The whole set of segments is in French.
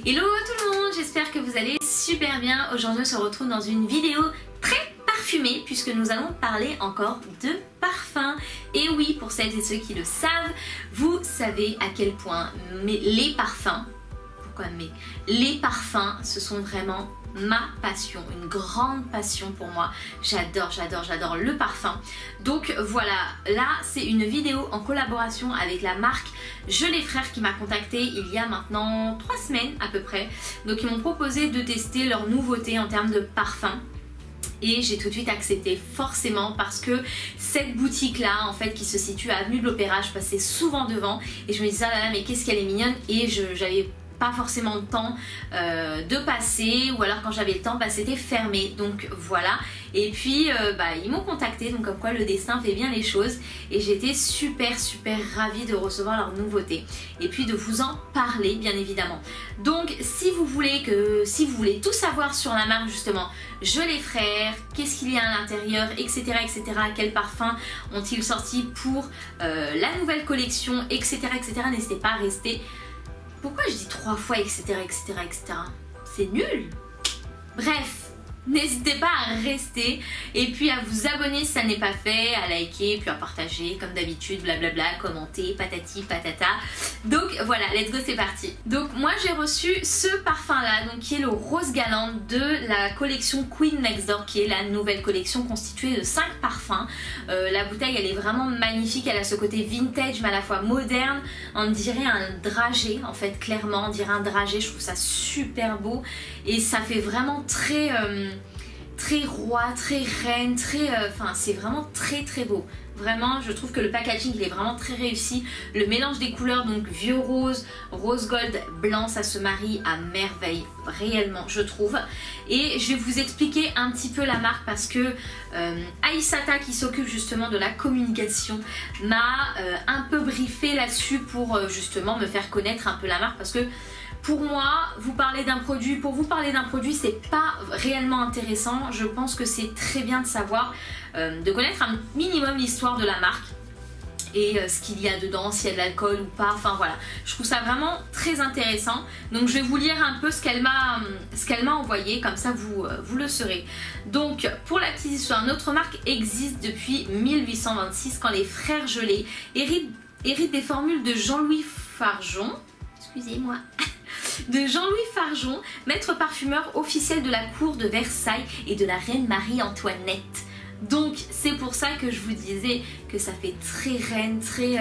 Hello tout le monde, j'espère que vous allez super bien. Aujourd'hui on se retrouve dans une vidéo très parfumée puisque nous allons parler encore de parfum. Et oui, pour celles et ceux qui le savent, vous savez à quel point les parfums, les parfums, ce sont vraiment ma passion, une grande passion pour moi. J'adore le parfum. Donc voilà, là c'est une vidéo en collaboration avec la marque Gelée Frères qui m'a contacté il y a maintenant 3 semaines à peu près. Donc ils m'ont proposé de tester leurs nouveautés en termes de parfum. Et j'ai tout de suite accepté forcément parce que cette boutique là en fait qui se situe à Avenue de l'Opéra, je passais souvent devant et je me disais ah là là mais qu'est-ce qu'elle est mignonne, et j'avais pas forcément le temps de passer, ou alors quand j'avais le temps bah, c'était fermé, donc voilà. Et puis ils m'ont contacté, donc comme quoi le destin fait bien les choses, et j'étais super ravie de recevoir leurs nouveautés et puis de vous en parler bien évidemment. Donc si vous voulez tout savoir sur la marque justement Gelée Frères, qu'est-ce qu'il y a à l'intérieur, etc., quels parfums ont-ils sorti pour la nouvelle collection, etc., n'hésitez pas à rester. Pourquoi je dis 3 fois etc. C'est nul. Bref, n'hésitez pas à rester et puis à vous abonner si ça n'est pas fait, à liker, puis à partager comme d'habitude, blablabla, commenter, patati patata. Donc voilà, let's go, c'est parti. Donc moi j'ai reçu ce parfum là, donc qui est le Rose Galante de la collection Queen Next Door, qui est la nouvelle collection constituée de 5 parfums. La bouteille elle est vraiment magnifique, elle a ce côté vintage mais à la fois moderne, on dirait un dragé en fait, clairement on dirait un dragé, je trouve ça super beau et ça fait vraiment très roi, très reine, c'est vraiment très beau. Vraiment, je trouve que le packaging il est vraiment très réussi. Le mélange des couleurs, donc vieux rose, rose gold, blanc, ça se marie à merveille, réellement, je trouve. Et je vais vous expliquer un petit peu la marque parce que Aïssata, qui s'occupe justement de la communication, m'a un peu briefé là-dessus pour justement me faire connaître un peu la marque, parce que pour moi, pour vous parler d'un produit, c'est pas réellement intéressant. Je pense que c'est très bien de savoir, de connaître un minimum l'histoire de la marque et ce qu'il y a dedans, s'il y a de l'alcool ou pas, enfin voilà. Je trouve ça vraiment très intéressant. Donc je vais vous lire un peu ce qu'elle m'a envoyé, comme ça vous le saurez. Donc pour la petite histoire, notre marque existe depuis 1826 quand les frères Gelée héritent des formules de Jean-Louis Fargeon. Excusez-moi. De Jean-Louis Fargeon, maître parfumeur officiel de la cour de Versailles et de la reine Marie-Antoinette. Donc c'est pour ça que je vous disais que ça fait très reine, très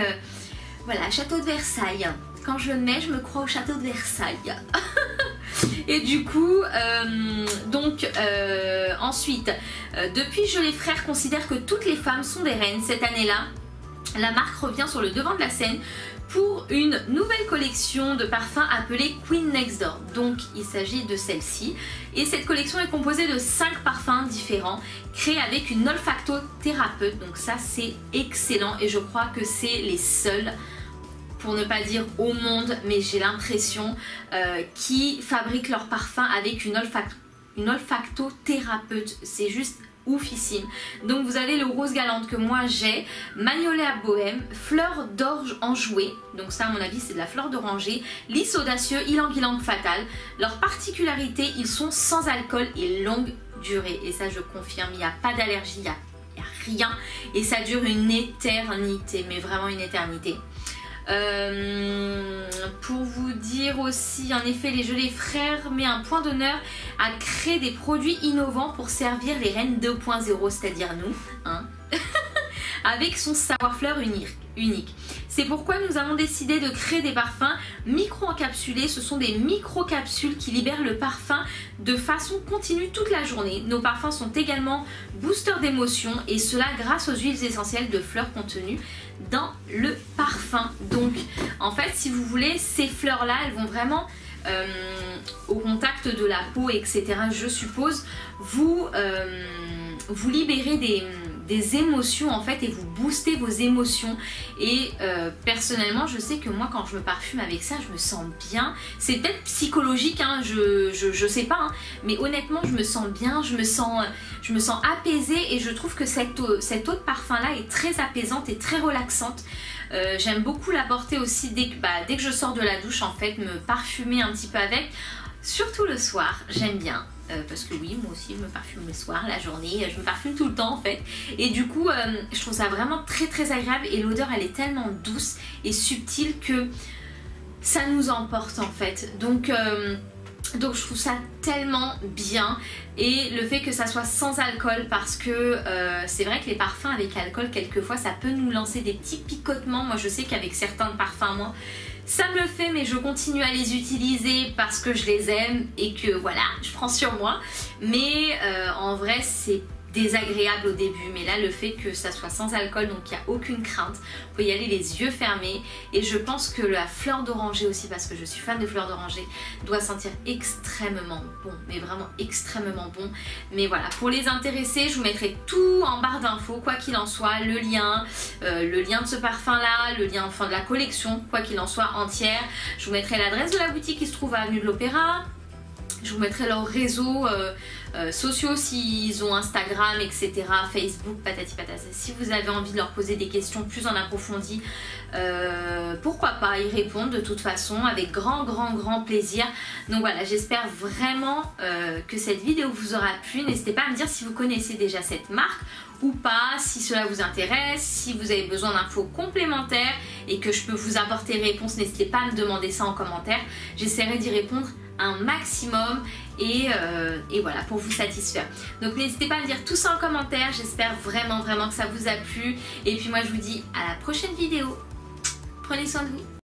voilà, château de Versailles. Quand je le mets, je me crois au château de Versailles. Et du coup, ensuite, depuis Gelée Frères considère que toutes les femmes sont des reines. Cette année-là, la marque revient sur le devant de la scène pour une nouvelle collection de parfums appelée Queen Next Door. Donc il s'agit de celle-ci. Et cette collection est composée de 5 parfums différents créés avec une olfactothérapeute. Donc ça c'est excellent et je crois que c'est les seuls, pour ne pas dire au monde, mais j'ai l'impression, qui fabriquent leurs parfums avec une olfactothérapeute. C'est juste oufissime. Donc vous avez le Rose Galante que moi j'ai, Magnolia Bohème, Fleur d'orge enjouée, donc ça à mon avis c'est de la fleur d'oranger, Lys audacieux, Ylang Ylang fatal. Leur particularité, ils sont sans alcool et longue durée, et ça je confirme, il n'y a pas d'allergie, il n'y a rien, et ça dure une éternité, mais vraiment une éternité. Pour vous dire aussi, en effet, les Gelée Frères met un point d'honneur à créer des produits innovants pour servir les reines 2.0, c'est-à-dire nous, hein. Avec son savoir-faire unique. C'est pourquoi nous avons décidé de créer des parfums micro-encapsulés. Ce sont des micro-capsules qui libèrent le parfum de façon continue toute la journée. Nos parfums sont également boosters d'émotions, et cela grâce aux huiles essentielles de fleurs contenues dans le parfum. Donc en fait, si vous voulez, ces fleurs là elles vont vraiment au contact de la peau, etc., je suppose, vous libérer des émotions en fait et vous boostez vos émotions. Et personnellement je sais que moi quand je me parfume avec ça je me sens bien. C'est peut-être psychologique hein, je sais pas hein, mais honnêtement je me sens bien, je me sens apaisée et je trouve que cette eau de parfum là est très apaisante et très relaxante. J'aime beaucoup la porter aussi dès que je sors de la douche en fait, me parfumer un petit peu avec, surtout le soir, j'aime bien. Parce que oui, moi aussi je me parfume le soir, la journée, je me parfume tout le temps en fait. Et du coup, je trouve ça vraiment très très agréable et l'odeur elle est tellement douce et subtile que ça nous emporte en fait. Donc je trouve ça tellement bien et le fait que ça soit sans alcool parce que c'est vrai que les parfums avec alcool quelquefois ça peut nous lancer des petits picotements. Moi je sais qu'avec certains parfums moi ça me le fait mais je continue à les utiliser parce que je les aime et que voilà je prends sur moi. Mais en vrai c'est désagréable au début, mais là le fait que ça soit sans alcool donc il n'y a aucune crainte, vous pouvez y aller les yeux fermés et je pense que la fleur d'oranger aussi parce que je suis fan de fleur d'oranger doit sentir extrêmement bon, mais vraiment extrêmement bon. Mais voilà, pour les intéressés je vous mettrai tout en barre d'infos quoi qu'il en soit, le lien de ce parfum là, le lien enfin de la collection quoi qu'il en soit entière, je vous mettrai l'adresse de la boutique qui se trouve à Avenue de l'Opéra. Je vous mettrai leurs réseaux sociaux s'ils ont Instagram, etc. Facebook, patati patata. Si vous avez envie de leur poser des questions plus en approfondi, pourquoi pas, ils répondent de toute façon avec grand plaisir. Donc voilà, j'espère vraiment que cette vidéo vous aura plu. N'hésitez pas à me dire si vous connaissez déjà cette marque ou pas, si cela vous intéresse, si vous avez besoin d'infos complémentaires et que je peux vous apporter réponse, n'hésitez pas à me demander ça en commentaire. J'essaierai d'y répondre un maximum et voilà pour vous satisfaire. Donc n'hésitez pas à me dire tout ça en commentaire, j'espère vraiment que ça vous a plu et puis moi je vous dis à la prochaine vidéo. Prenez soin de vous.